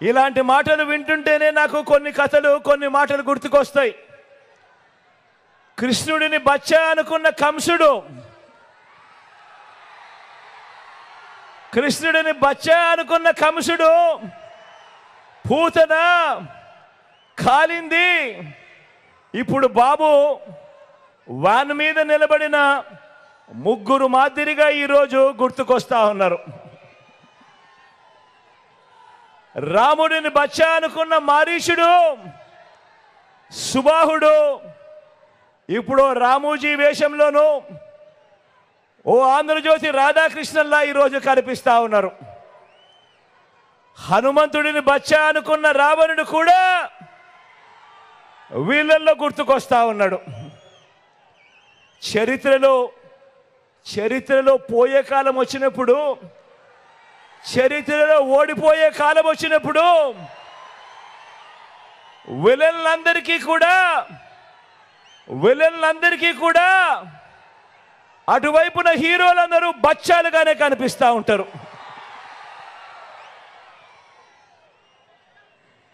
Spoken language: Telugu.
ఇలాంటి మాటలు వింటుంటేనే నాకు కొన్ని మాటలు గుర్తుకొస్తాయి. కృష్ణుడిని బచ్చా అనుకున్న కంసుడు, పూతన కాలింది. ఇప్పుడు బాబు వాన్ మీద నిలబడిన ముగ్గురు మాదిరిగా ఈరోజు గుర్తుకొస్తా ఉన్నారు. రాముడిని బచ్చా అనుకున్న మారీషుడు, సుబాహుడు ఇప్పుడు రామూజీ వేషంలోనూ ఓ ఆంధ్రజ్యోతి రాధాకృష్ణన్లా ఈరోజు కనిపిస్తా ఉన్నారు. హనుమంతుడిని బచ్చా అనుకున్న రావణుడు కూడా వీళ్ళల్లో గుర్తుకొస్తా ఉన్నాడు. చరిత్రలో పోయే కాలం వచ్చినప్పుడు, చరిత్రలో ఓడిపోయే కాలం వచ్చినప్పుడు విలన్లందరికీ కూడా అటువైపున హీరోలందరూ బచ్చాలుగానే కనిపిస్తూ ఉంటారు.